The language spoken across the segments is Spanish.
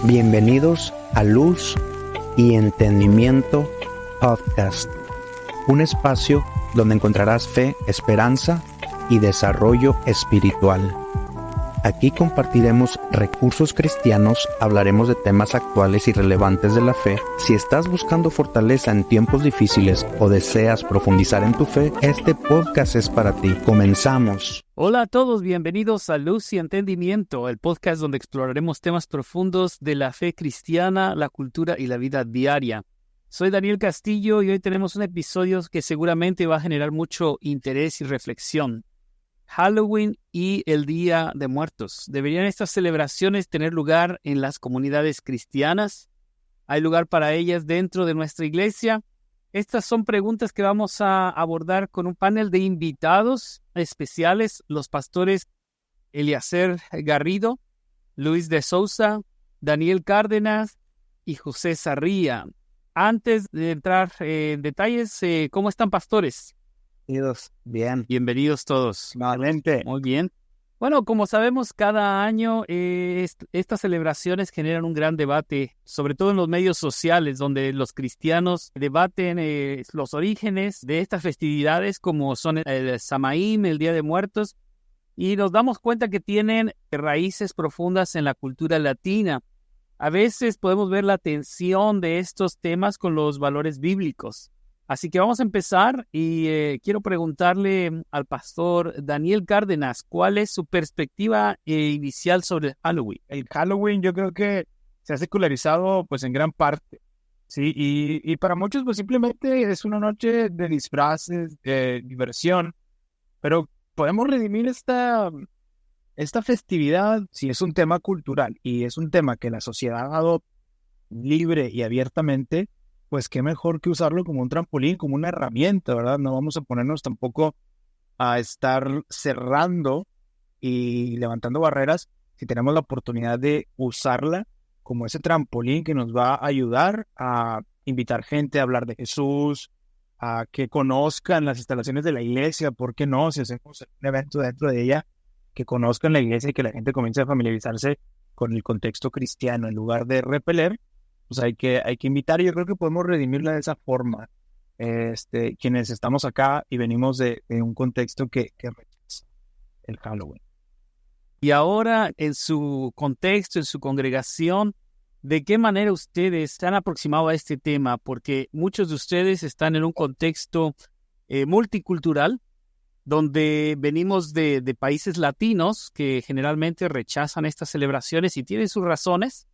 Bienvenidos a Luz y Entendimiento Podcast, un espacio donde encontrarás fe, esperanza y desarrollo espiritual. Aquí compartiremos recursos cristianos, hablaremos de temas actuales y relevantes de la fe. Si estás buscando fortaleza en tiempos difíciles o deseas profundizar en tu fe, este podcast es para ti. Comenzamos. Hola a todos, bienvenidos a Luz y Entendimiento, el podcast donde exploraremos temas profundos de la fe cristiana, la cultura y la vida diaria. Soy Daniel Castillo y hoy tenemos un episodio que seguramente va a generar mucho interés y reflexión. Halloween y el Día de Muertos. ¿Deberían estas celebraciones tener lugar en las comunidades cristianas? ¿Hay lugar para ellas dentro de nuestra iglesia? Estas son preguntas que vamos a abordar con un panel de invitados especiales, los pastores Eliezer Garrido, Luis de Souza, Daniel Cárdenas y José Sarría. Antes de entrar en detalles, ¿cómo están, pastores? Bien. Bienvenidos todos. Nuevamente. Muy bien. Bueno, como sabemos, cada año estas celebraciones generan un gran debate, sobre todo en los medios sociales, donde los cristianos debaten los orígenes de estas festividades, como son el Samaín, el Día de Muertos, y nos damos cuenta que tienen raíces profundas en la cultura latina. A veces podemos ver la tensión de estos temas con los valores bíblicos. Así que vamos a empezar y quiero preguntarle al pastor Daniel Cárdenas, ¿cuál es su perspectiva inicial sobre el Halloween? El Halloween yo creo que se ha secularizado pues en gran parte, ¿sí? Y para muchos pues simplemente es una noche de disfraces, de diversión, pero podemos redimir esta festividad si es un tema cultural y es un tema que la sociedad adopta libre y abiertamente. Pues qué mejor que usarlo como un trampolín, como una herramienta, ¿verdad? No vamos a ponernos tampoco a estar cerrando y levantando barreras si tenemos la oportunidad de usarla como ese trampolín que nos va a ayudar a invitar gente a hablar de Jesús, a que conozcan las instalaciones de la iglesia, ¿por qué no? Si hacemos un evento dentro de ella, que conozcan la iglesia y que la gente comience a familiarizarse con el contexto cristiano en lugar de repeler. Pues hay que invitar, y yo creo que podemos redimirla de esa forma. Quienes estamos acá y venimos de un contexto que rechaza el Halloween. Y ahora, en su contexto, en su congregación, ¿de qué manera ustedes se han aproximado a este tema? Porque muchos de ustedes están en un contexto multicultural, donde venimos de países latinos que generalmente rechazan estas celebraciones y tienen sus razones.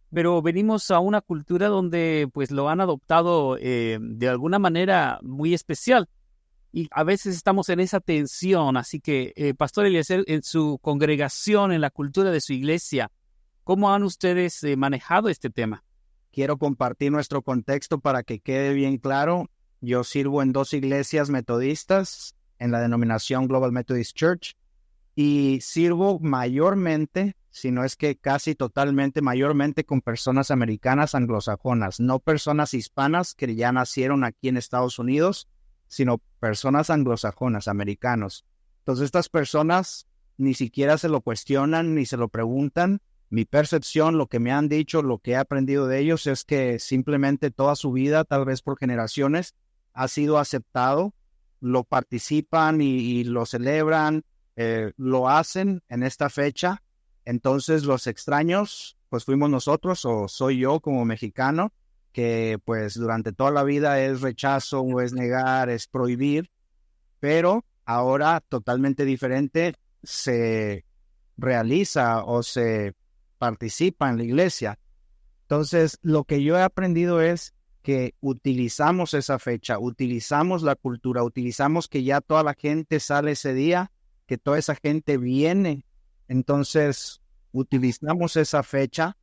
Pero venimos a una cultura donde pues lo han adoptado de alguna manera muy especial y a veces estamos en esa tensión. Así que, Pastor Eliezer, en su congregación, en la cultura de su iglesia, ¿cómo han ustedes manejado este tema? Quiero compartir nuestro contexto para que quede bien claro. Yo sirvo en 2 iglesias metodistas en la denominación Global Methodist Church y sirvo mayormente, si no es que casi totalmente, mayormente con personas americanas anglosajonas, no personas hispanas que ya nacieron aquí en Estados Unidos, sino personas anglosajonas, americanos. Entonces estas personas ni siquiera se lo cuestionan ni se lo preguntan. Mi percepción, lo que me han dicho, lo que he aprendido de ellos es que simplemente toda su vida, tal vez por generaciones, ha sido aceptado, lo participan y lo celebran, lo hacen en esta fecha. Entonces los extraños, pues fuimos nosotros o soy yo como mexicano, que pues durante toda la vida es rechazo o es negar, es prohibir, pero ahora totalmente diferente se realiza o se participa en la iglesia. Entonces lo que yo he aprendido es que utilizamos esa fecha, utilizamos la cultura, utilizamos que ya toda la gente sale ese día, que toda esa gente viene. Entonces, utilizamos esa fecha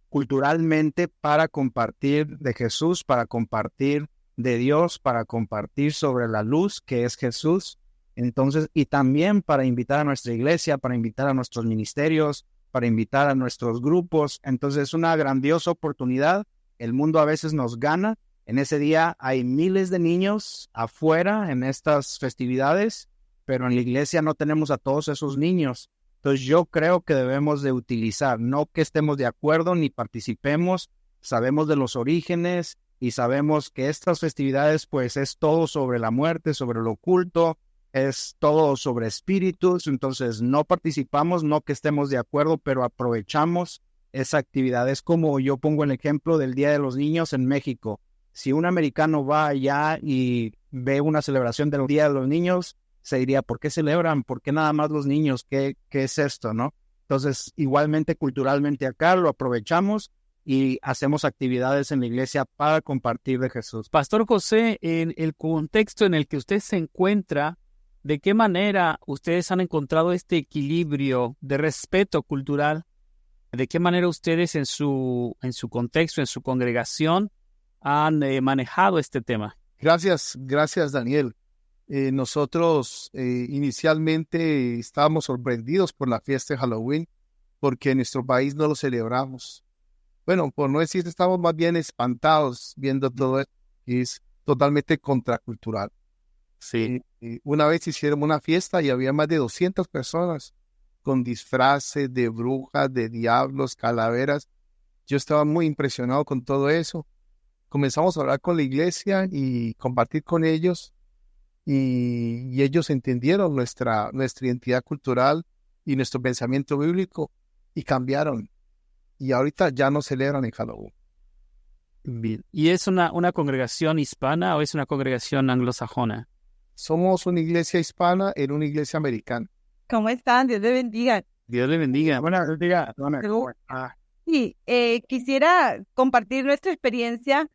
culturalmente para compartir de Jesús, para compartir de Dios, para compartir sobre la luz que es Jesús. Entonces, y también para invitar a nuestra iglesia, para invitar a nuestros ministerios, para invitar a nuestros grupos. Entonces, es una grandiosa oportunidad. El mundo a veces nos gana. En ese día hay miles de niños afuera en estas festividades, pero en la iglesia no tenemos a todos esos niños. Entonces yo creo que debemos de utilizar, no que estemos de acuerdo ni participemos, sabemos de los orígenes y sabemos que estas festividades pues es todo sobre la muerte, sobre lo oculto, es todo sobre espíritus, entonces no participamos, no que estemos de acuerdo, pero aprovechamos esa actividad. Es como yo pongo el ejemplo del Día de los Niños en México. Si un americano va allá y ve una celebración del Día de los Niños, se diría, ¿por qué celebran? ¿Por qué nada más los niños? ¿Qué es esto, no? Entonces, igualmente, culturalmente acá lo aprovechamos y hacemos actividades en la iglesia para compartir de Jesús. Pastor José, en el contexto en el que usted se encuentra, ¿de qué manera ustedes han encontrado este equilibrio de respeto cultural? ¿De qué manera ustedes en su contexto, en su congregación, han manejado este tema? Gracias, Daniel. Nosotros inicialmente estábamos sorprendidos por la fiesta de Halloween porque en nuestro país no lo celebramos. Bueno, por no decir, estamos más bien espantados viendo todo esto, y es totalmente contracultural. Sí. Una vez hicieron una fiesta y había más de 200 personas con disfraces de brujas, de diablos, calaveras. Yo estaba muy impresionado con todo eso. Comenzamos a hablar con la iglesia y compartir con ellos. Y ellos entendieron nuestra identidad cultural y nuestro pensamiento bíblico y cambiaron. Y ahorita ya no celebran en Halloween. Bien. ¿Y es una congregación hispana o es una congregación anglosajona? Somos una iglesia hispana en una iglesia americana. ¿Cómo están? Dios les bendiga. Dios le bendiga. Buenos días. Sí, quisiera compartir nuestra experiencia,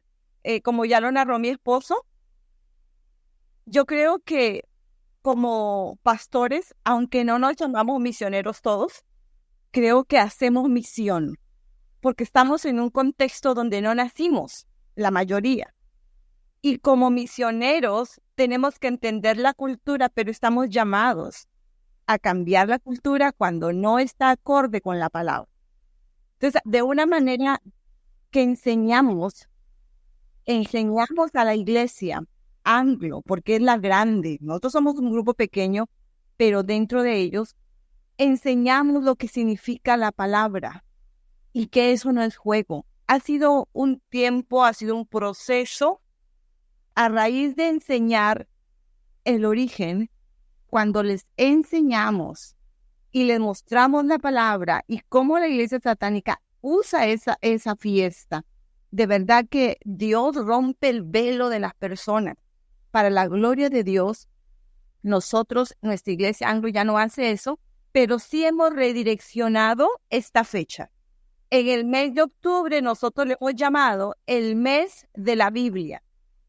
como ya lo narró mi esposo. Yo creo que como pastores, aunque no nos llamamos misioneros todos, creo que hacemos misión, porque estamos en un contexto donde no nacimos, la mayoría. Y como misioneros tenemos que entender la cultura, pero estamos llamados a cambiar la cultura cuando no está acorde con la palabra. Entonces, de una manera que enseñamos a la iglesia anglo, porque es la grande. Nosotros somos un grupo pequeño, pero dentro de ellos enseñamos lo que significa la palabra y que eso no es juego. Ha sido un tiempo, ha sido un proceso a raíz de enseñar el origen. Cuando les enseñamos y les mostramos la palabra y cómo la iglesia satánica usa esa fiesta, de verdad que Dios rompe el velo de las personas. Para la gloria de Dios, nosotros, nuestra iglesia anglo ya no hace eso, pero sí hemos redireccionado esta fecha. En el mes de octubre nosotros le hemos llamado el mes de la Biblia.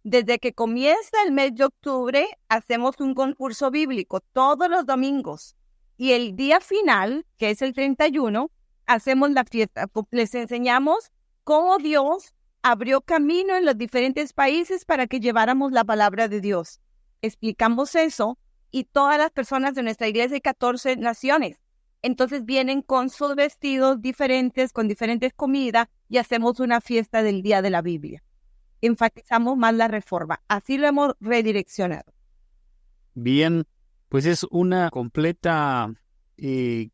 Desde que comienza el mes de octubre, hacemos un concurso bíblico todos los domingos. Y el día final, que es el 31, hacemos la fiesta. Les enseñamos cómo Dios abrió camino en los diferentes países para que lleváramos la palabra de Dios. Explicamos eso y todas las personas de nuestra iglesia hay 14 naciones. Entonces vienen con sus vestidos diferentes, con diferentes comidas y hacemos una fiesta del Día de la Biblia. Enfatizamos más la reforma. Así lo hemos redireccionado. Bien, pues es una completa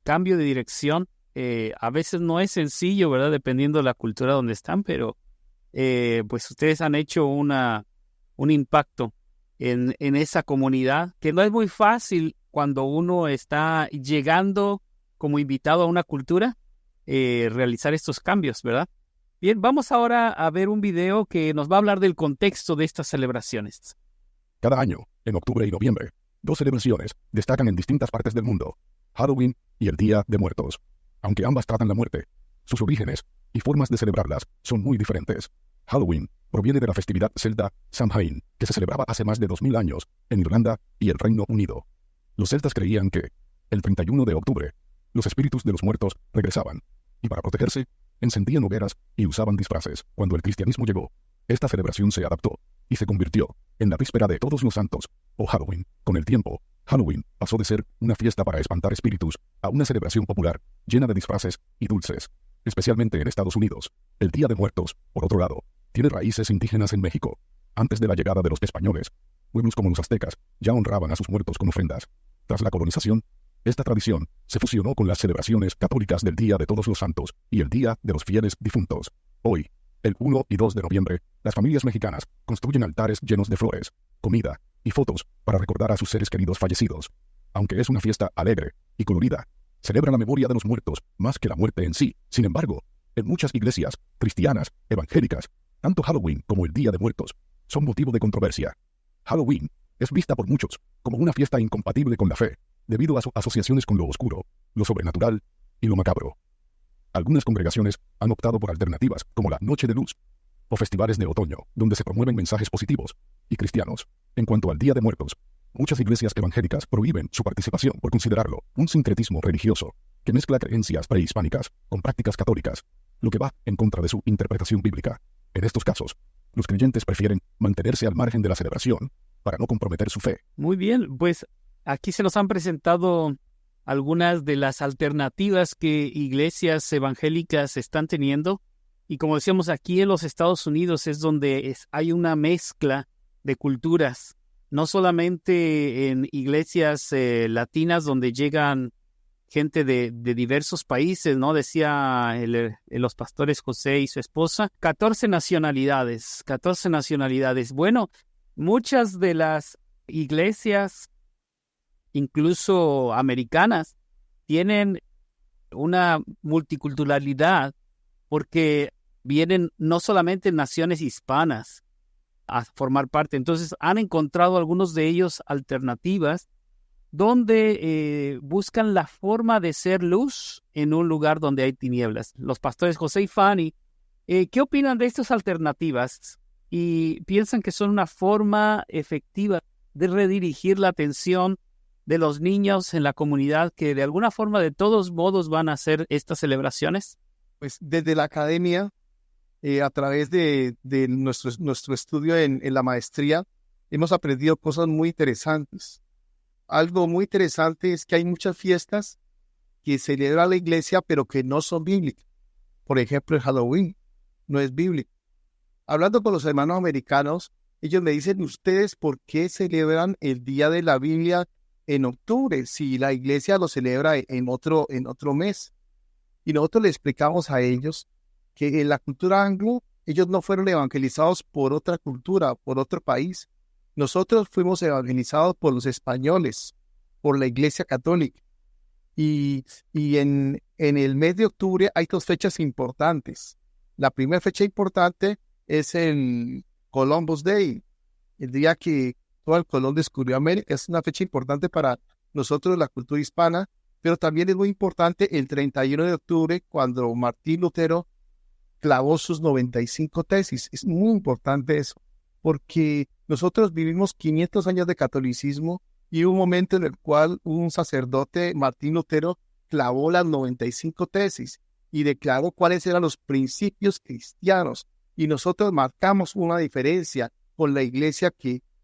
cambio de dirección. A veces no es sencillo, ¿verdad? Dependiendo de la cultura donde están, pero pues ustedes han hecho un impacto en esa comunidad, que no es muy fácil cuando uno está llegando como invitado a una cultura, realizar estos cambios, ¿verdad? Bien, vamos ahora a ver un video que nos va a hablar del contexto de estas celebraciones. Cada año, en octubre y noviembre, 2 celebraciones destacan en distintas partes del mundo: Halloween y el Día de Muertos. Aunque ambas tratan la muerte, sus orígenes y formas de celebrarlas son muy diferentes. Halloween proviene de la festividad celta Samhain, que se celebraba hace más de 2000 años en Irlanda y el Reino Unido. Los celtas creían que, el 31 de octubre, los espíritus de los muertos regresaban, y para protegerse, encendían hogueras y usaban disfraces. Cuando el cristianismo llegó, esta celebración se adaptó y se convirtió en la víspera de Todos los Santos, o Halloween. Con el tiempo, Halloween pasó de ser una fiesta para espantar espíritus a una celebración popular llena de disfraces y dulces, especialmente en Estados Unidos. El Día de Muertos, por otro lado, tiene raíces indígenas en México. Antes de la llegada de los españoles, pueblos como los aztecas ya honraban a sus muertos con ofrendas. Tras la colonización, Esta tradición se fusionó con las celebraciones católicas del Día de Todos los Santos y el Día de los Fieles Difuntos. Hoy, el 1 y 2 de noviembre, las familias mexicanas construyen altares llenos de flores, comida y fotos para recordar a sus seres queridos fallecidos. Aunque es una fiesta alegre y colorida, celebra la memoria de los muertos más que la muerte en sí. Sin embargo, en muchas iglesias cristianas, evangélicas, tanto Halloween como el Día de Muertos son motivo de controversia. Halloween es vista por muchos como una fiesta incompatible con la fe, debido a sus asociaciones con lo oscuro, lo sobrenatural y lo macabro. Algunas congregaciones han optado por alternativas como la Noche de Luz o festivales de otoño, donde se promueven mensajes positivos y cristianos. En cuanto al Día de Muertos, muchas iglesias evangélicas prohíben su participación por considerarlo un sincretismo religioso que mezcla creencias prehispánicas con prácticas católicas, lo que va en contra de su interpretación bíblica. En estos casos, los creyentes prefieren mantenerse al margen de la celebración para no comprometer su fe. Muy bien, pues aquí se nos han presentado algunas de las alternativas que iglesias evangélicas están teniendo. Y como decíamos, aquí en los Estados Unidos es donde hay una mezcla de culturas. No solamente en iglesias latinas donde llegan gente de diversos países, ¿no? Decía los pastores José y su esposa, 14 nacionalidades. Bueno, muchas de las iglesias, incluso americanas, tienen una multiculturalidad porque vienen no solamente naciones hispanas a formar parte. Entonces han encontrado algunos de ellos alternativas donde buscan la forma de ser luz en un lugar donde hay tinieblas. Los pastores José y Fanny, ¿qué opinan de estas alternativas? ¿Y piensan que son una forma efectiva de redirigir la atención de los niños en la comunidad que de alguna forma de todos modos van a hacer estas celebraciones? Pues desde la academia, a través de nuestro estudio en la maestría, hemos aprendido cosas muy interesantes. Algo muy interesante es que hay muchas fiestas que celebra la iglesia pero que no son bíblicas. Por ejemplo, el Halloween no es bíblico. Hablando con los hermanos americanos, ellos me dicen, ¿ustedes por qué celebran el Día de la Biblia en octubre si la iglesia lo celebra en otro mes? Y nosotros le explicamos a ellos que en la cultura anglo, ellos no fueron evangelizados por otra cultura, por otro país. Nosotros fuimos evangelizados por los españoles, por la Iglesia Católica. Y en el mes de octubre hay dos fechas importantes. La primera fecha importante es el Columbus Day, el día que Cristóbal Colón descubrió América. Es una fecha importante para nosotros, la cultura hispana, pero también es muy importante el 31 de octubre, cuando Martín Lutero clavó sus 95 tesis. Es muy importante eso, porque nosotros vivimos 500 años de catolicismo y hubo un momento en el cual un sacerdote, Martín Lutero, clavó las 95 tesis y declaró cuáles eran los principios cristianos. Y nosotros marcamos una diferencia con la iglesia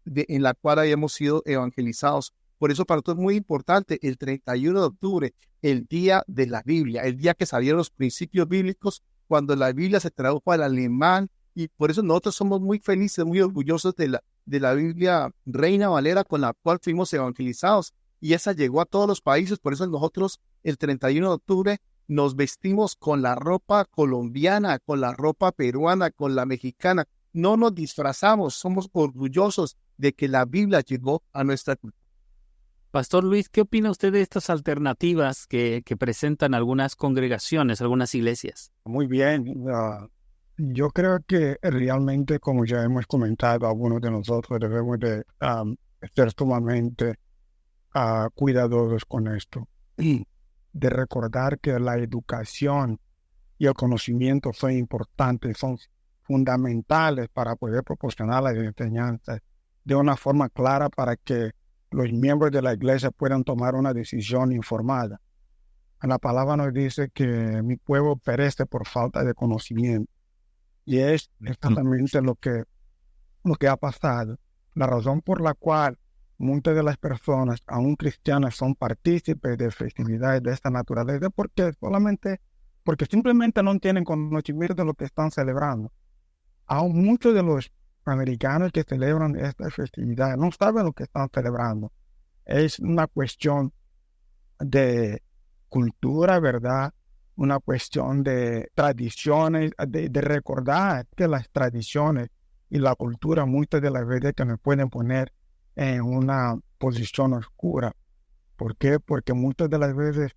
en la cual habíamos sido evangelizados. Por eso para nosotros es muy importante el 31 de octubre, el día de la Biblia, el día que salieron los principios bíblicos, cuando la Biblia se tradujo al alemán. Y por eso nosotros somos muy felices, muy orgullosos de la Biblia Reina Valera con la cual fuimos evangelizados. Y esa llegó a todos los países. Por eso nosotros el 31 de octubre nos vestimos con la ropa colombiana, con la ropa peruana, con la mexicana. No nos disfrazamos, somos orgullosos de que la Biblia llegó a nuestra cultura. Pastor Luis, ¿qué opina usted de estas alternativas que presentan algunas congregaciones, algunas iglesias? Muy bien. Yo creo que realmente, como ya hemos comentado, algunos de nosotros debemos de ser sumamente cuidadosos con esto. De recordar que la educación y el conocimiento son importantes, son fundamentales para poder proporcionar las enseñanzas de una forma clara para que los miembros de la iglesia puedan tomar una decisión informada. La palabra nos dice que mi pueblo perece por falta de conocimiento. Y es exactamente lo que ha pasado. La razón por la cual muchas de las personas, aún cristianas, son partícipes de festividades de esta naturaleza, porque simplemente no tienen conocimiento de lo que están celebrando. Aún muchos de los americanos que celebran estas festividades no saben lo que están celebrando. Es una cuestión de cultura, ¿verdad? Una cuestión de tradiciones, de recordar que las tradiciones y la cultura muchas de las veces que nos pueden poner en una posición oscura. ¿Por qué? Porque muchas de las veces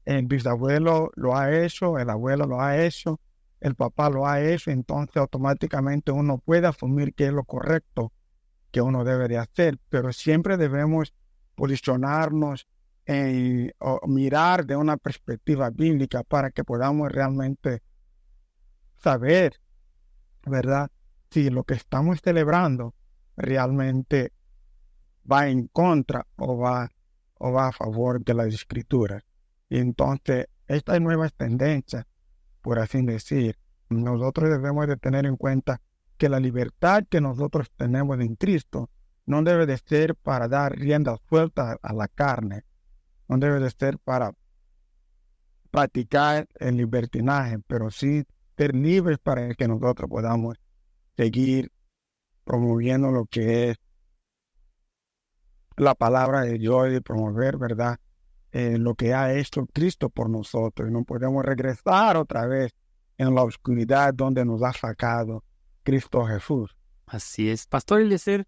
el bisabuelo lo ha hecho, el abuelo lo ha hecho, el papá lo ha hecho, entonces automáticamente uno puede asumir que es lo correcto que uno debe de hacer, pero siempre debemos posicionarnos o mirar de una perspectiva bíblica para que podamos realmente saber, ¿verdad? Si lo que estamos celebrando realmente va en contra o va a favor de las escrituras. Y entonces, estas nuevas tendencias, por así decir, nosotros debemos de tener en cuenta que la libertad que nosotros tenemos en Cristo no debe de ser para dar rienda suelta a la carne, no debe de ser para practicar el libertinaje, pero sí ser libres para que nosotros podamos seguir promoviendo lo que es la palabra de Dios y promover, ¿verdad? Lo que ha hecho Cristo por nosotros. No podemos regresar otra vez en la oscuridad donde nos ha sacado Cristo Jesús. Así es. Pastor Eliezer,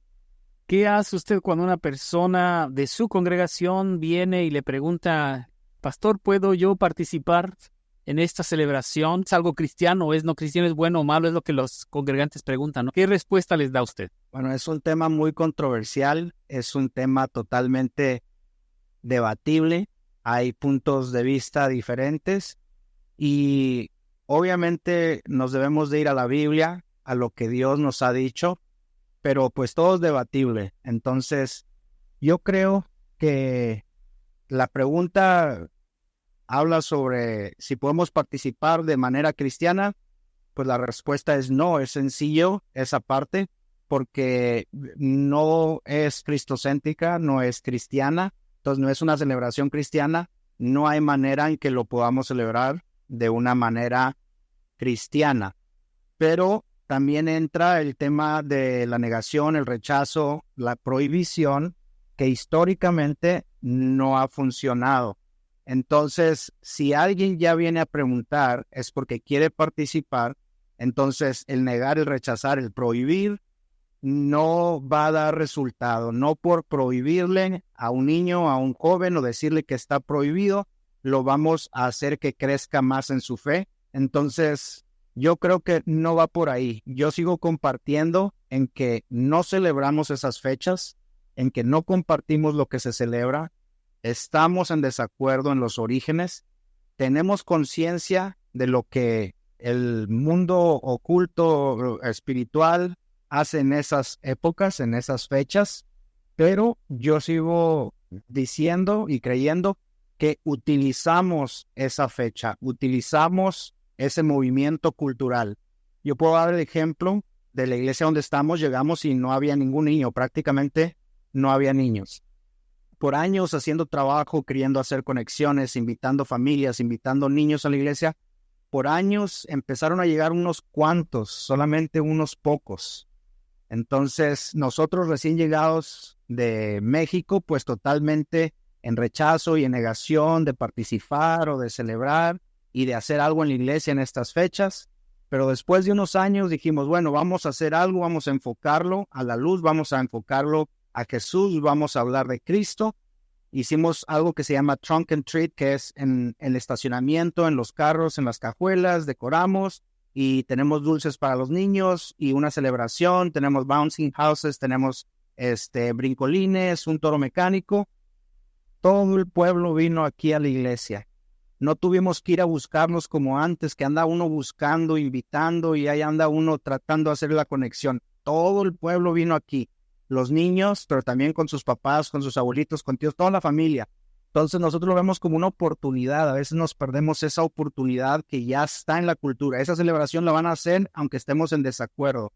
¿qué hace usted cuando una persona de su congregación viene y le pregunta, Pastor, ¿puedo yo participar en esta celebración? ¿Es algo cristiano o es no cristiano? ¿Es bueno o malo? Es lo que los congregantes preguntan, ¿no? ¿Qué respuesta les da usted? Bueno, es un tema muy controversial, es un tema totalmente debatible, hay puntos de vista diferentes y obviamente nos debemos de ir a la Biblia, a lo que Dios nos ha dicho, pero pues todo es debatible. Entonces, yo creo que la pregunta habla sobre si podemos participar de manera cristiana, pues la respuesta es no, es sencillo esa parte, porque no es cristocéntrica, no es cristiana, entonces no es una celebración cristiana, no hay manera en que lo podamos celebrar de una manera cristiana. Pero también entra el tema de la negación, el rechazo, la prohibición, que históricamente no ha funcionado. Entonces, si alguien ya viene a preguntar, es porque quiere participar, entonces el negar, el rechazar, el prohibir, no va a dar resultado. No por prohibirle a un niño, a un joven o decirle que está prohibido, lo vamos a hacer que crezca más en su fe. Entonces, yo creo que no va por ahí. Yo sigo compartiendo en que no celebramos esas fechas, en que no compartimos lo que se celebra. Estamos en desacuerdo en los orígenes. Tenemos conciencia de lo que el mundo oculto, espiritual, hace en esas épocas, en esas fechas, pero yo sigo diciendo y creyendo que utilizamos esa fecha, utilizamos ese movimiento cultural. Yo puedo dar el ejemplo de la iglesia donde estamos, llegamos y no había ningún niño, prácticamente no había niños. Por años haciendo trabajo, queriendo hacer conexiones, invitando familias, invitando niños a la iglesia, por años empezaron a llegar unos cuantos, solamente unos pocos. Entonces, nosotros recién llegados de México, pues totalmente en rechazo y en negación de participar o de celebrar y de hacer algo en la iglesia en estas fechas. Pero después de unos años dijimos, bueno, vamos a hacer algo, vamos a enfocarlo a la luz, vamos a enfocarlo a Jesús, vamos a hablar de Cristo. Hicimos algo que se llama Trunk and Treat, que es en el estacionamiento, en los carros, en las cajuelas, decoramos y tenemos dulces para los niños y una celebración, tenemos bouncing houses, tenemos brincolines, un toro mecánico. Todo el pueblo vino aquí a la iglesia. No tuvimos que ir a buscarnos como antes, que anda uno buscando, invitando y ahí anda uno tratando de hacer la conexión. Todo el pueblo vino aquí. Los niños, pero también con sus papás, con sus abuelitos, con tíos, toda la familia. Entonces nosotros lo vemos como una oportunidad. A veces nos perdemos esa oportunidad que ya está en la cultura. Esa celebración la van a hacer aunque estemos en desacuerdo.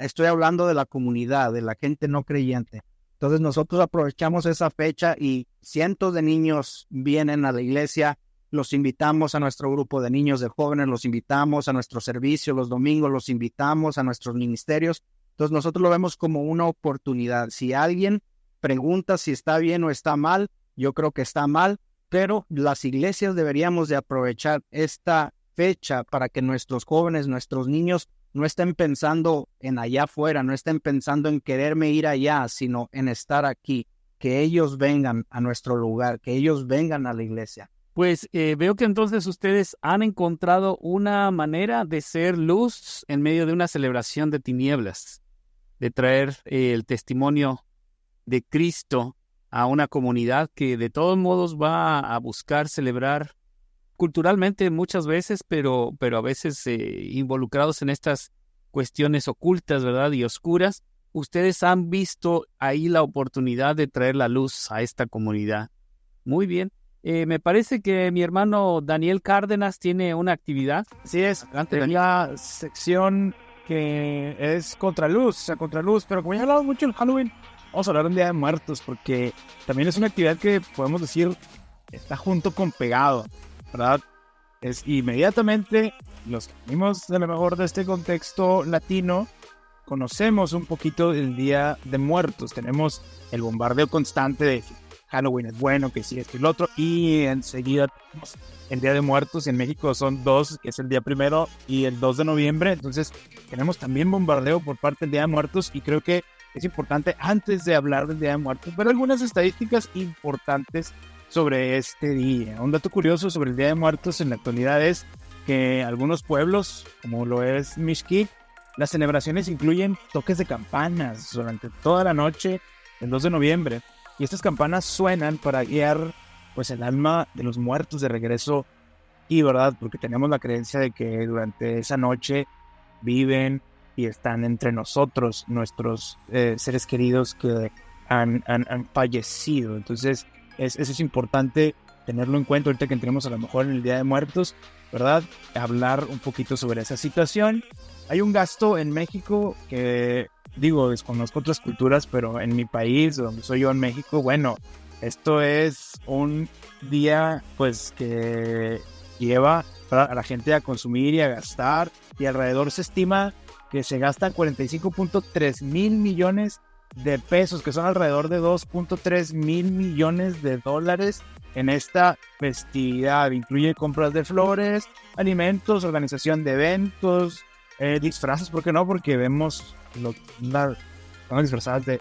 Estoy hablando de la comunidad, de la gente no creyente. Entonces nosotros aprovechamos esa fecha y cientos de niños vienen a la iglesia. Los invitamos a nuestro grupo de niños, de jóvenes, los invitamos a nuestro servicio los domingos, los invitamos a nuestros ministerios. Entonces nosotros lo vemos como una oportunidad. Si alguien pregunta si está bien o está mal, yo creo que está mal, pero las iglesias deberíamos de aprovechar esta fecha para que nuestros jóvenes, nuestros niños no estén pensando en allá afuera, no estén pensando en quererme ir allá, sino en estar aquí, que ellos vengan a nuestro lugar, que ellos vengan a la iglesia. Pues veo que entonces ustedes han encontrado una manera de ser luz en medio de una celebración de tinieblas, de traer el testimonio de Cristo a una comunidad que de todos modos va a buscar celebrar culturalmente muchas veces, pero a veces involucrados en estas cuestiones ocultas, ¿verdad? Y oscuras. Ustedes han visto ahí la oportunidad de traer la luz a esta comunidad. Muy bien. Me parece que mi hermano Daniel Cárdenas tiene una actividad. Así es, en la sección que es contraluz, pero como ya he hablado mucho en Halloween, vamos a hablar del Día de Muertos, porque también es una actividad que podemos decir está junto con pegado, ¿verdad? Es inmediatamente, los que venimos a lo mejor de este contexto latino, conocemos un poquito el Día de Muertos. Tenemos el bombardeo constante de Halloween es bueno, que sí, esto y lo otro, y enseguida tenemos el Día de Muertos. En México son dos, que es el día 1 y el 2 de noviembre, entonces tenemos también bombardeo por parte del Día de Muertos, y creo que es importante, antes de hablar del Día de Muertos, ver algunas estadísticas importantes sobre este día. Un dato curioso sobre el Día de Muertos en la actualidad es que algunos pueblos, como lo es Mixquic, las celebraciones incluyen toques de campanas durante toda la noche del 2 de noviembre. Y estas campanas suenan para guiar pues el alma de los muertos de regreso aquí, ¿verdad? Porque tenemos la creencia de que durante esa noche viven y están entre nosotros nuestros seres queridos que han fallecido. Entonces eso es importante tenerlo en cuenta ahorita que entremos a lo mejor en el Día de Muertos, ¿verdad? Hablar un poquito sobre esa situación. Hay un gasto en México que, digo, desconozco otras culturas, pero en mi país, donde soy yo en México, bueno, esto es un día pues que lleva a la gente a consumir y a gastar, y alrededor se estima que se gastan 45.3 mil millones de pesos, que son alrededor de 2.3 mil millones de dólares en esta festividad. Incluye compras de flores, alimentos, organización de eventos, disfraces, ¿por qué no? Porque vemos están disfrazadas de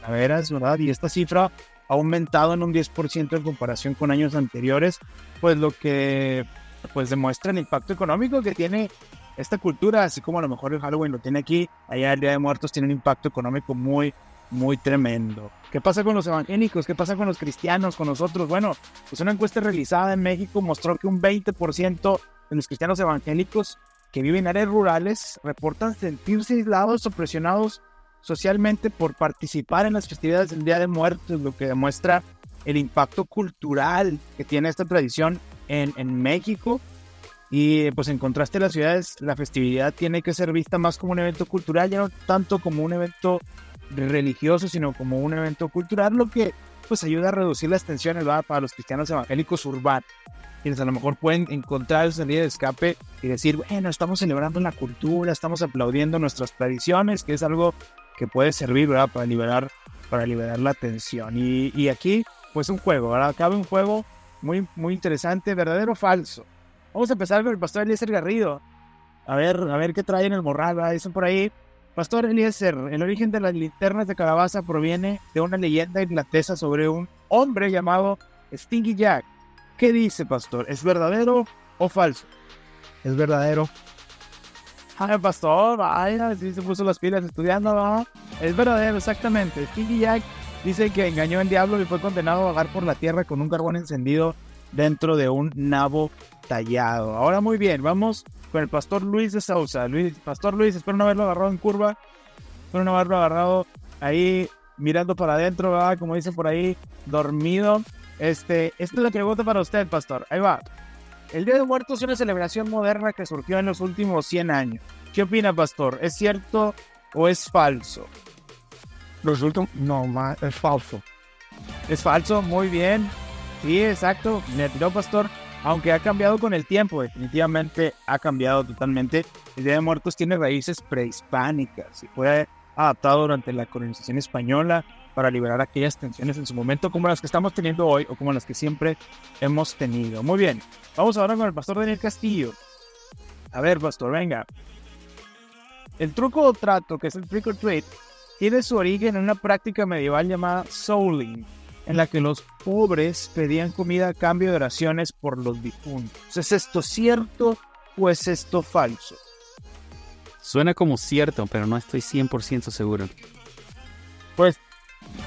calaveras, ¿verdad? Y esta cifra ha aumentado en un 10% en comparación con años anteriores, pues lo que pues demuestra el impacto económico que tiene esta cultura, así como a lo mejor el Halloween lo tiene aquí, allá el Día de Muertos tiene un impacto económico muy, muy tremendo. ¿Qué pasa con los evangélicos? ¿Qué pasa con los cristianos, con nosotros? Bueno, pues una encuesta realizada en México mostró que un 20% de los cristianos evangélicos que viven en áreas rurales reportan sentirse aislados o presionados socialmente por participar en las festividades del Día de Muertos, lo que demuestra el impacto cultural que tiene esta tradición en México. Y pues en contraste a las ciudades, la festividad tiene que ser vista más como un evento cultural, ya no tanto como un evento religioso, sino como un evento cultural, lo que pues ayuda a reducir las tensiones, ¿verdad?, para los cristianos evangélicos urbanos, quienes a lo mejor pueden encontrar su salida de escape y decir, bueno, estamos celebrando la cultura, estamos aplaudiendo nuestras tradiciones, que es algo que puede servir, ¿verdad?, para liberar la tensión. Y aquí, pues un juego, ¿verdad? Cabe un juego muy, muy interesante, ¿verdadero o falso? Vamos a empezar con el pastor Eliezer Garrido. A ver qué trae en el morral, ¿verdad? Dicen por ahí, Pastor Eliezer, el origen de las linternas de calabaza proviene de una leyenda irlandesa sobre un hombre llamado Stingy Jack. ¿Qué dice, pastor? ¿Es verdadero o falso? Es verdadero. Pastor, vaya, sí se puso las pilas estudiando, ¿no? Es verdadero, exactamente. Stingy Jack dice que engañó al diablo y fue condenado a vagar por la tierra con un carbón encendido dentro de un nabo tallado. Ahora muy bien, vamos con el pastor Luis de Sousa. Pastor Luis, espero no haberlo agarrado en curva, espero no haberlo agarrado ahí mirando para adentro, ¿verdad? Como dicen por ahí, dormido. Esta es la pregunta para usted, pastor. Ahí va. El Día de Muertos es una celebración moderna que surgió en los últimos 100 años. ¿Qué opina, pastor? ¿Es cierto o es falso? No, es falso. ¿Es falso? Muy bien. Sí, exacto. Me tiró, pastor. Aunque ha cambiado con el tiempo, definitivamente ha cambiado totalmente. El Día de Muertos tiene raíces prehispánicas y fue adaptado durante la colonización española para liberar aquellas tensiones en su momento, como las que estamos teniendo hoy o como las que siempre hemos tenido. Muy bien, vamos ahora con el pastor Daniel Castillo. A ver, pastor, venga. El truco o trato, que es el trick or treat, tiene su origen en una práctica medieval llamada souling, en la que los pobres pedían comida a cambio de oraciones por los difuntos. ¿Es esto cierto o es esto falso? Suena como cierto, pero no estoy 100% seguro. Pues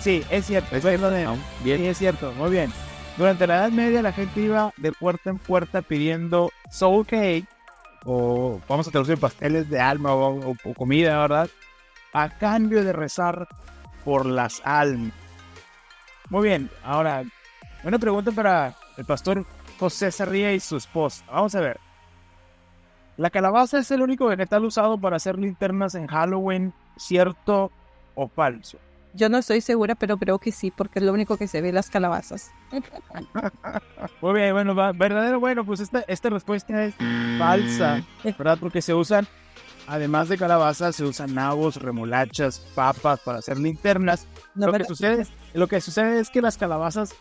sí, es cierto, es verdadero. Bien. Sí, es cierto, muy bien. Durante la Edad Media la gente iba de puerta en puerta pidiendo soul cake, o vamos a traducir pasteles de alma o comida, ¿verdad? A cambio de rezar por las almas. Muy bien, ahora, una pregunta para el pastor José Sarría y su esposa. Vamos a ver. ¿La calabaza es el único vegetal usado para hacer linternas en Halloween, cierto o falso? Yo no estoy segura, pero creo que sí, porque es lo único que se ve en las calabazas. Muy bien, bueno, verdadero, bueno, pues esta respuesta es falsa, ¿verdad? Porque se usan, además de calabazas, se usan nabos, remolachas, papas para hacer linternas. No, Lo que sucede es que las calabazas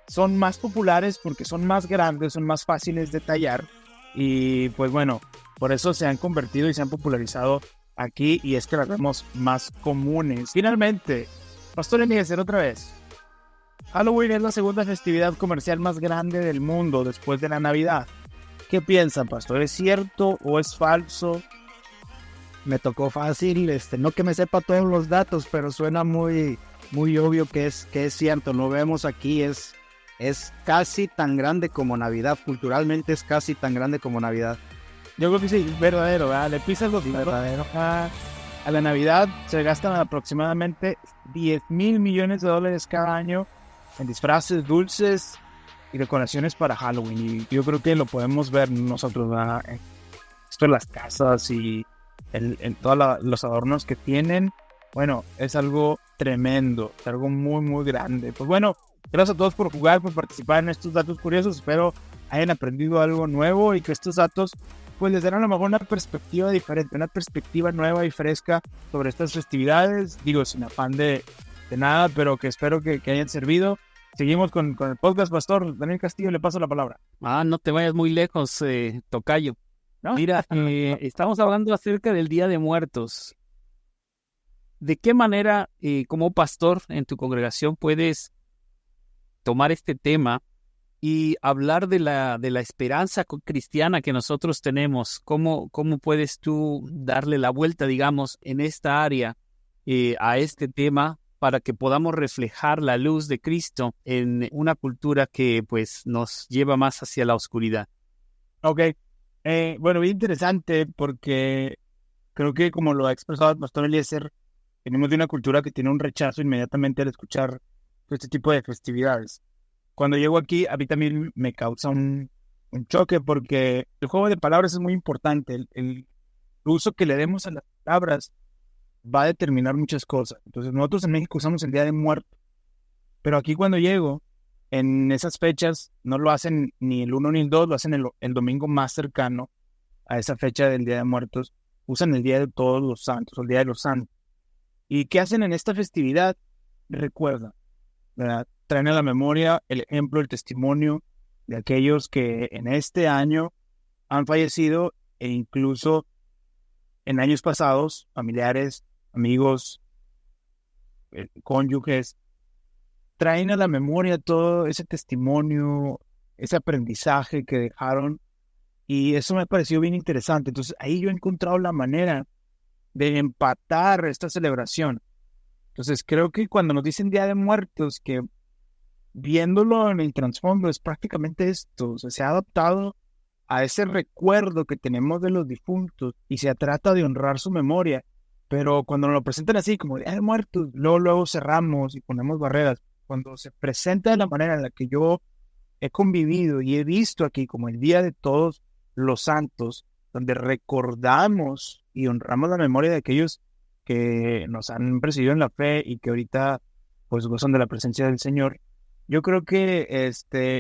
son más populares porque son más grandes, son más fáciles de tallar y pues bueno, por eso se han convertido y se han popularizado aquí y es que las vemos más comunes. Finalmente, pastor Eliezer, otra vez. Halloween es la segunda festividad comercial más grande del mundo después de la Navidad. ¿Qué piensan, pastor? ¿Es cierto o es falso? Me tocó fácil, no que me sepa todos los datos, pero suena muy obvio que es cierto. Lo vemos aquí, es casi tan grande como Navidad. Culturalmente es casi tan grande como Navidad. Yo creo que sí, verdadero, ¿verdad? Le pisas los dedos. A la Navidad se gastan aproximadamente $10 mil millones cada año en disfraces, dulces y decoraciones para Halloween. Y yo creo que lo podemos ver nosotros, ¿verdad? Esto en las casas y en todos los adornos que tienen. Bueno, es algo tremendo, es algo muy, muy grande. Pues bueno, gracias a todos por jugar, por participar en estos datos curiosos. Espero hayan aprendido algo nuevo y que estos datos pues les den a lo mejor una perspectiva diferente, una perspectiva nueva y fresca sobre estas festividades. Digo, sin afán de nada, pero que espero que hayan servido. Seguimos con el podcast, pastor Daniel Castillo, le paso la palabra. No te vayas muy lejos, tocayo. ¿No? Mira, estamos hablando acerca del Día de Muertos. ¿De qué manera, como pastor en tu congregación, puedes tomar este tema y hablar de la esperanza cristiana que nosotros tenemos? ¿Cómo puedes tú darle la vuelta, digamos, en esta área a este tema para que podamos reflejar la luz de Cristo en una cultura que pues nos lleva más hacia la oscuridad? Ok, bueno, bien interesante porque creo que como lo ha expresado el pastor Eliezer, venimos de una cultura que tiene un rechazo inmediatamente al escuchar este tipo de festividades. Cuando llego aquí, a mí también me causa un choque porque el juego de palabras es muy importante. El uso que le demos a las palabras va a determinar muchas cosas. Entonces, nosotros en México usamos el Día de Muertos, pero aquí cuando llego, en esas fechas, no lo hacen ni el 1 ni el 2, lo hacen el domingo más cercano a esa fecha del Día de Muertos. Usan el Día de Todos los Santos, o el Día de los Santos. ¿Y qué hacen en esta festividad? Recuerdan, ¿verdad? Traen a la memoria el ejemplo, el testimonio de aquellos que en este año han fallecido e incluso en años pasados, familiares, amigos, cónyuges, traen a la memoria todo ese testimonio, ese aprendizaje que dejaron y eso me pareció bien interesante. Entonces ahí yo he encontrado la manera de empatar esta celebración. Entonces creo que cuando nos dicen Día de Muertos, que viéndolo en el trasfondo es prácticamente esto, o sea, se ha adaptado a ese recuerdo que tenemos de los difuntos y se trata de honrar su memoria, pero cuando nos lo presentan así como Día de Muertos, luego cerramos y ponemos barreras. Cuando se presenta de la manera en la que yo he convivido y he visto aquí como el Día de Todos los Santos, donde recordamos y honramos la memoria de aquellos que nos han presidido en la fe y que ahorita pues gozan de la presencia del Señor, yo creo que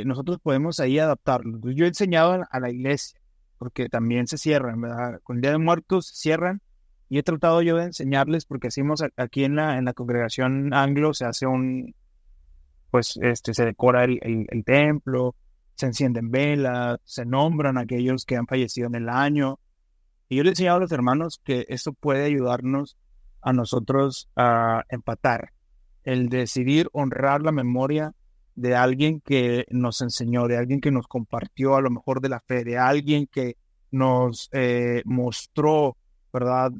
nosotros podemos ahí adaptarlo. Yo he enseñado a la iglesia, porque también se cierran, ¿verdad? Con el Día de Muertos se cierran Y he tratado yo de enseñarles, porque hacemos aquí en la congregación anglo, se hace se decora el templo, se encienden velas, se nombran a aquellos que han fallecido en el año. Y yo le he enseñado a los hermanos que esto puede ayudarnos a nosotros a empatar, el decidir honrar la memoria de alguien que nos enseñó, de alguien que nos compartió a lo mejor de la fe, de alguien que nos mostró, ¿verdad?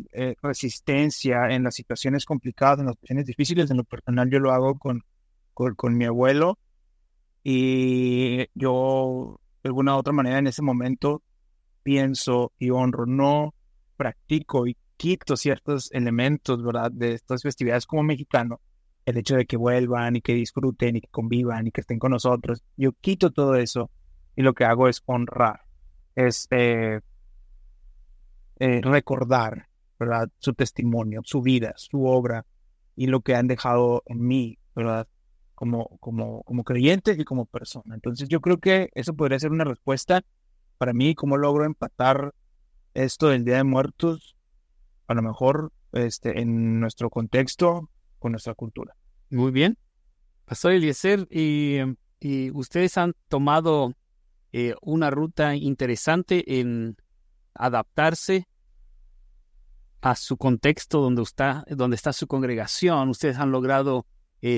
Resistencia en las situaciones complicadas, en las situaciones difíciles. En lo personal yo lo hago con mi abuelo, y yo de alguna u otra manera en ese momento pienso y honro, no practico y quito ciertos elementos, ¿verdad?, de estas festividades como mexicano, el hecho de que vuelvan y que disfruten y que convivan y que estén con nosotros. Yo quito todo eso y lo que hago es honrar, es recordar, ¿verdad?, su testimonio, su vida, su obra y lo que han dejado en mí, ¿verdad?, como creyente y como persona. Entonces yo creo que eso podría ser una respuesta para mí, cómo logro empatar esto del Día de Muertos, a lo mejor en nuestro contexto, con nuestra cultura. Muy bien. Pastor Eliezer, y ustedes han tomado una ruta interesante en adaptarse a su contexto donde está su congregación. Ustedes han logrado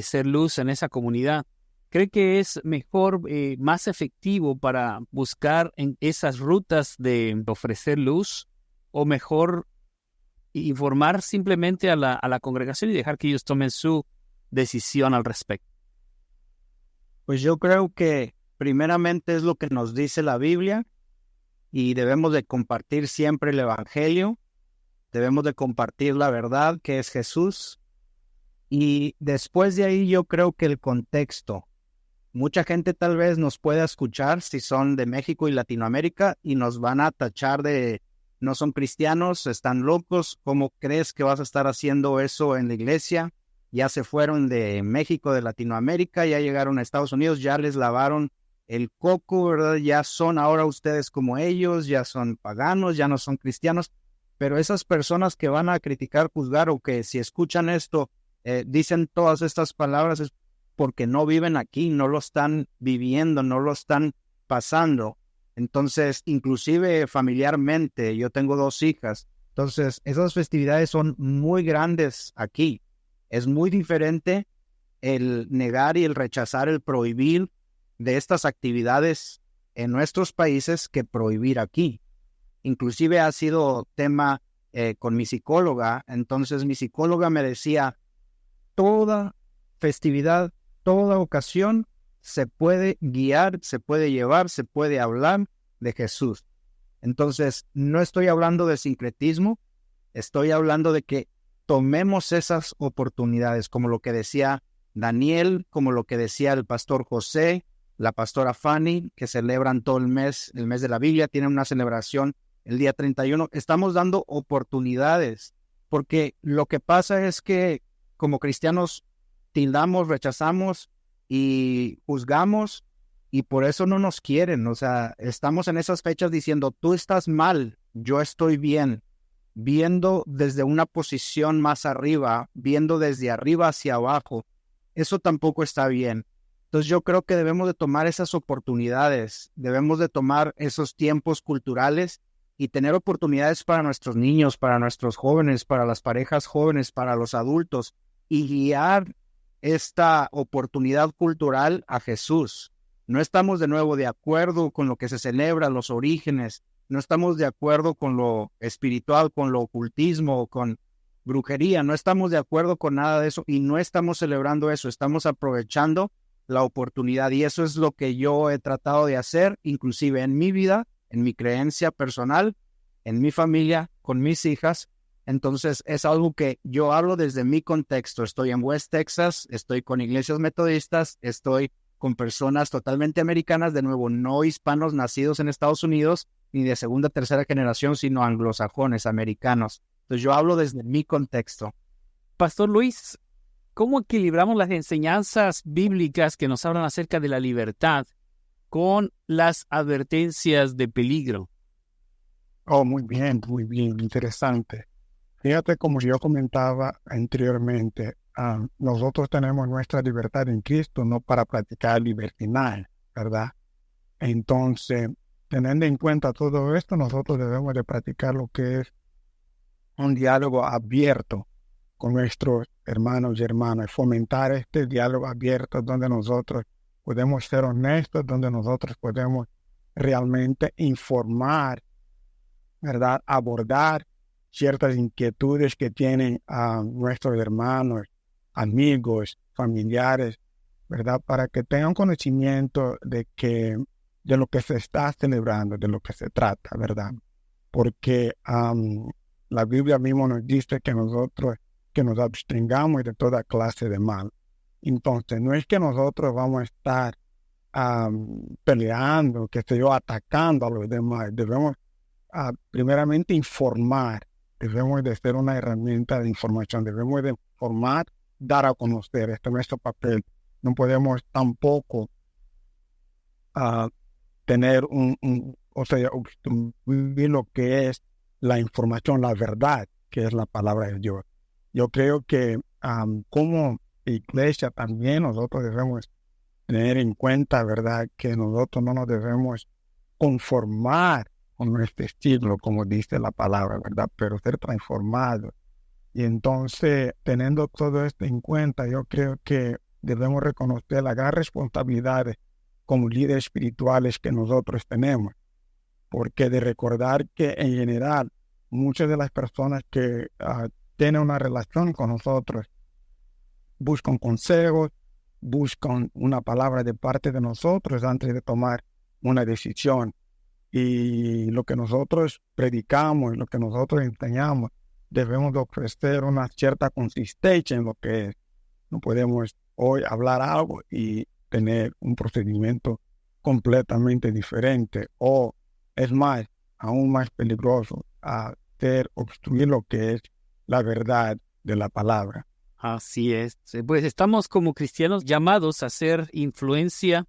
ser luz en esa comunidad. ¿Cree que es mejor, más efectivo para buscar en esas rutas de ofrecer luz, o mejor informar simplemente a la congregación y dejar que ellos tomen su decisión al respecto? Pues yo creo que primeramente es lo que nos dice la Biblia, y debemos de compartir siempre el Evangelio, debemos de compartir la verdad que es Jesús, y después de ahí yo creo que el contexto. Mucha gente tal vez nos pueda escuchar si son de México y Latinoamérica y nos van a tachar de no son cristianos, están locos, ¿cómo crees que vas a estar haciendo eso en la iglesia? Ya se fueron de México, de Latinoamérica, ya llegaron a Estados Unidos, ya les lavaron el coco, ¿verdad? Ya son ahora ustedes como ellos, ya son paganos, ya no son cristianos. Pero esas personas que van a criticar, juzgar, o que si escuchan esto, dicen todas estas palabras, es porque no viven aquí, no lo están viviendo, no lo están pasando. Entonces, inclusive familiarmente, yo tengo 2 hijas. Entonces, esas festividades son muy grandes aquí. Es muy diferente el negar y el rechazar, el prohibir de estas actividades en nuestros países que prohibir aquí. Inclusive ha sido tema con mi psicóloga. Entonces, mi psicóloga me decía, toda festividad, toda ocasión se puede guiar, se puede llevar, se puede hablar de Jesús. Entonces, no estoy hablando de sincretismo, estoy hablando de que tomemos esas oportunidades, como lo que decía Daniel, como lo que decía el pastor José, la pastora Fanny, que celebran todo el mes de la Biblia, tienen una celebración el día 31. Estamos dando oportunidades, porque lo que pasa es que como cristianos tildamos, rechazamos y juzgamos, y por eso no nos quieren. O sea, estamos en esas fechas diciendo, tú estás mal, yo estoy bien, viendo desde una posición más arriba, viendo desde arriba hacia abajo. Eso tampoco está bien. Entonces yo creo que debemos de tomar esas oportunidades, debemos de tomar esos tiempos culturales y tener oportunidades para nuestros niños, para nuestros jóvenes, para las parejas jóvenes, para los adultos, y guiar esta oportunidad cultural a Jesús. No estamos de nuevo de acuerdo con lo que se celebra, los orígenes, no estamos de acuerdo con lo espiritual, con lo ocultismo, con brujería, no estamos de acuerdo con nada de eso y no estamos celebrando eso, estamos aprovechando la oportunidad, y eso es lo que yo he tratado de hacer, inclusive en mi vida, en mi creencia personal, en mi familia, con mis hijas. Entonces es algo que yo hablo desde mi contexto. Estoy en West Texas, estoy con iglesias metodistas, estoy con personas totalmente americanas, de nuevo, no hispanos nacidos en Estados Unidos, ni de segunda, tercera generación, sino anglosajones, americanos. Entonces yo hablo desde mi contexto. Pastor Luis, ¿cómo equilibramos las enseñanzas bíblicas que nos hablan acerca de la libertad con las advertencias de peligro? Oh, muy bien, interesante. Fíjate, como yo comentaba anteriormente, nosotros tenemos nuestra libertad en Cristo no para practicar libertinaje, ¿verdad? Entonces, teniendo en cuenta todo esto, nosotros debemos de practicar lo que es un diálogo abierto con nuestros hermanos y hermanas, fomentar este diálogo abierto donde nosotros podemos ser honestos, donde nosotros podemos realmente informar, ¿verdad? Abordar ciertas inquietudes que tienen nuestros hermanos, amigos, familiares, ¿verdad? Para que tengan conocimiento de lo que se está celebrando, de lo que se trata, ¿verdad? Porque la Biblia mismo nos dice que nosotros que nos abstengamos de toda clase de mal. Entonces, no es que nosotros vamos a estar peleando, que sé yo, atacando a los demás. Debemos primeramente informar. Debemos de ser una herramienta de información. Debemos de informar, dar a conocer. Este es nuestro papel. No podemos tampoco tener obstruir lo que es la información, la verdad, que es la palabra de Dios. Yo creo que como iglesia también nosotros debemos tener en cuenta, ¿verdad?, que nosotros no nos debemos conformar con nuestro estilo, como dice la palabra, ¿verdad?, pero ser transformados. Y entonces, teniendo todo esto en cuenta, yo creo que debemos reconocer la gran responsabilidad como líderes espirituales que nosotros tenemos, porque de recordar que en general muchas de las personas que tienen una relación con nosotros buscan consejos, buscan una palabra de parte de nosotros antes de tomar una decisión. Y lo que nosotros predicamos, lo que nosotros enseñamos, debemos de ofrecer una cierta consistencia en lo que es. No podemos hoy hablar algo y tener un procedimiento completamente diferente, o es más, aún más peligroso, obstruir lo que es la verdad de la palabra. Así es. Pues estamos como cristianos llamados a ser influencia,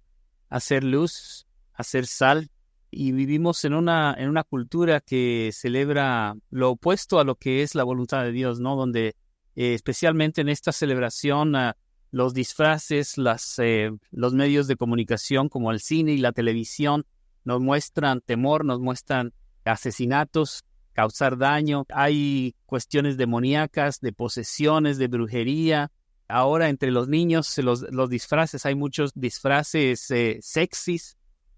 a ser luz, a ser sal, y vivimos en una cultura que celebra lo opuesto a lo que es la voluntad de Dios, ¿no? Donde especialmente en esta celebración los disfraces, los medios de comunicación como el cine y la televisión nos muestran temor, nos muestran asesinatos, causar daño. Hay cuestiones demoníacas, de posesiones, de brujería. Ahora entre los niños, los disfraces, hay muchos disfraces sexys,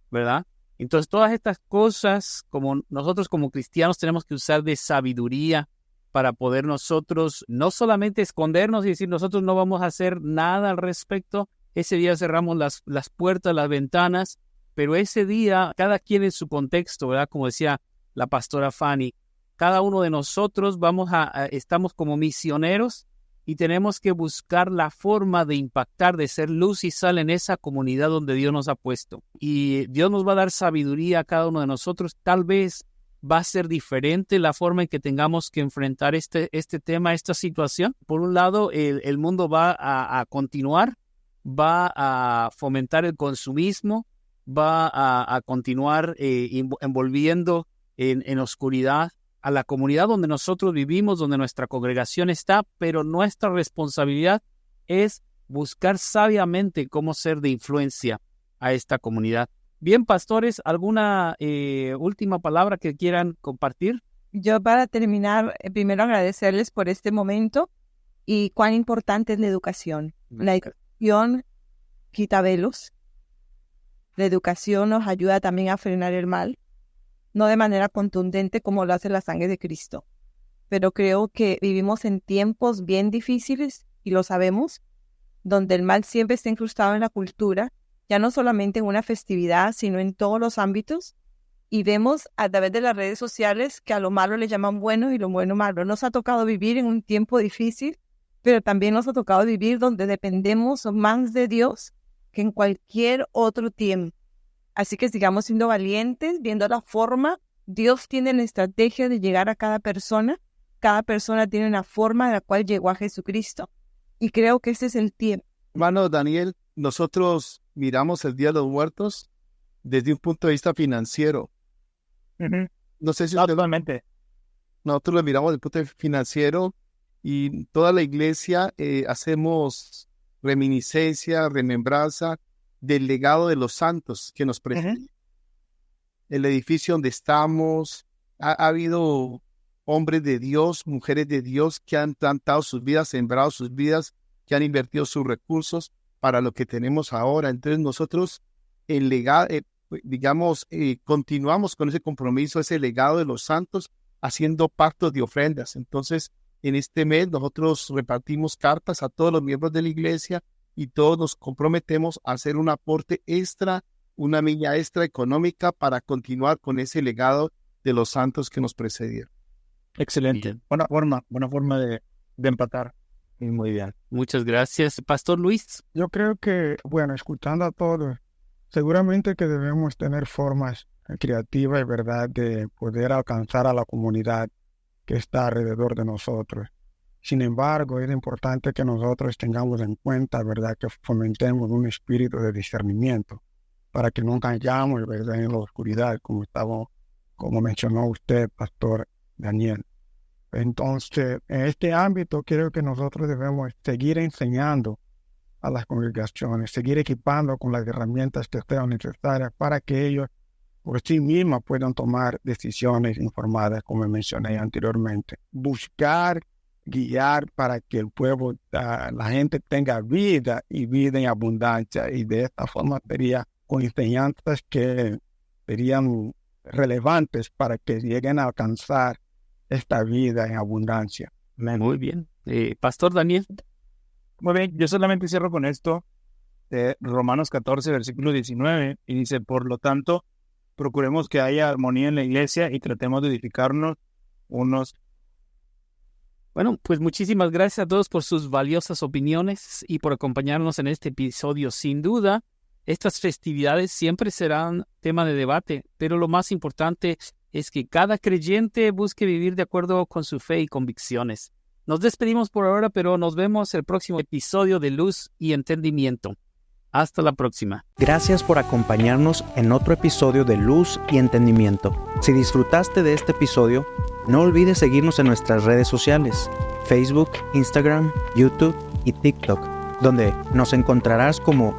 ¿verdad? Entonces todas estas cosas, como nosotros como cristianos tenemos que usar de sabiduría para poder nosotros no solamente escondernos y decir nosotros no vamos a hacer nada al respecto. Ese día cerramos las puertas, las ventanas, pero ese día cada quien en su contexto, ¿verdad? Como decía la pastora Fanny, cada uno de nosotros estamos como misioneros y tenemos que buscar la forma de impactar, de ser luz y sal en esa comunidad donde Dios nos ha puesto. Y Dios nos va a dar sabiduría a cada uno de nosotros. Tal vez va a ser diferente la forma en que tengamos que enfrentar este tema, esta situación. Por un lado, el mundo va a continuar, va a fomentar el consumismo, va a continuar envolviendo en oscuridad a la comunidad donde nosotros vivimos, donde nuestra congregación está, pero nuestra responsabilidad es buscar sabiamente cómo ser de influencia a esta comunidad. Bien, pastores, ¿alguna última palabra que quieran compartir? Yo para terminar, primero agradecerles por este momento y cuán importante es la educación. La educación quita velos. La educación nos ayuda también a frenar el mal, no de manera contundente como lo hace la sangre de Cristo. Pero creo que vivimos en tiempos bien difíciles, y lo sabemos, donde el mal siempre está incrustado en la cultura, ya no solamente en una festividad, sino en todos los ámbitos. Y vemos a través de las redes sociales que a lo malo le llaman bueno y lo bueno malo. Nos ha tocado vivir en un tiempo difícil, pero también nos ha tocado vivir donde dependemos más de Dios que en cualquier otro tiempo. Así que sigamos siendo valientes, viendo la forma. Dios tiene la estrategia de llegar a cada persona. Cada persona tiene una forma de la cual llegó a Jesucristo. Y creo que ese es el tiempo. Hermano Daniel, nosotros miramos el Día de los Muertos desde un punto de vista financiero. Uh-huh. No sé si totalmente. nosotros lo miramos desde el punto de vista financiero y toda la iglesia hacemos reminiscencia, remembranza del legado de los santos que nos precedieron. El edificio donde estamos, ha habido hombres de Dios, mujeres de Dios que han plantado sus vidas, sembrado sus vidas, que han invertido sus recursos para lo que tenemos ahora. Entonces nosotros, el legado, continuamos con ese compromiso, ese legado de los santos, haciendo pactos de ofrendas. Entonces, en este mes nosotros repartimos cartas a todos los miembros de la iglesia y todos nos comprometemos a hacer un aporte extra, una milla extra económica para continuar con ese legado de los santos que nos precedieron. Excelente. Bien. Buena forma de empatar. Muy bien. Muchas gracias. Pastor Luis. Yo creo que, bueno, escuchando a todos, seguramente que debemos tener formas creativas y verdad de poder alcanzar a la comunidad que está alrededor de nosotros. Sin embargo, es importante que nosotros tengamos en cuenta, verdad, que fomentemos un espíritu de discernimiento para que no cayamos, verdad, en la oscuridad, como mencionó usted, Pastor Daniel. Entonces, en este ámbito creo que nosotros debemos seguir enseñando a las congregaciones, seguir equipando con las herramientas que sean necesarias para que ellos por sí mismos puedan tomar decisiones informadas, como mencioné anteriormente. Buscar, guiar para que el pueblo, la gente tenga vida y vida en abundancia, y de esta forma sería con enseñanzas que serían relevantes para que lleguen a alcanzar esta vida en abundancia. Muy bien. Pastor Daniel. Muy bien, yo solamente cierro con esto de Romanos 14, versículo 19, y dice, por lo tanto, procuremos que haya armonía en la iglesia y tratemos de edificarnos unos. Bueno, pues muchísimas gracias a todos por sus valiosas opiniones y por acompañarnos en este episodio. Sin duda, estas festividades siempre serán tema de debate, pero lo más importante es que cada creyente busque vivir de acuerdo con su fe y convicciones. Nos despedimos por ahora, pero nos vemos el próximo episodio de Luz y Entendimiento. Hasta la próxima. Gracias por acompañarnos en otro episodio de Luz y Entendimiento. Si disfrutaste de este episodio, no olvides seguirnos en nuestras redes sociales, Facebook, Instagram, YouTube y TikTok, donde nos encontrarás como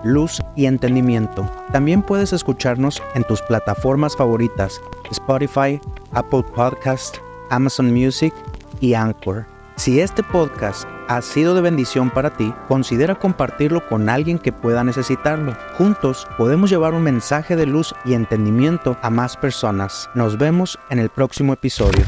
@Luz y Entendimiento. También puedes escucharnos en tus plataformas favoritas, Spotify, Apple Podcast, Amazon Music y Anchor. Si este podcast ha sido de bendición para ti, considera compartirlo con alguien que pueda necesitarlo. Juntos podemos llevar un mensaje de luz y entendimiento a más personas. Nos vemos en el próximo episodio.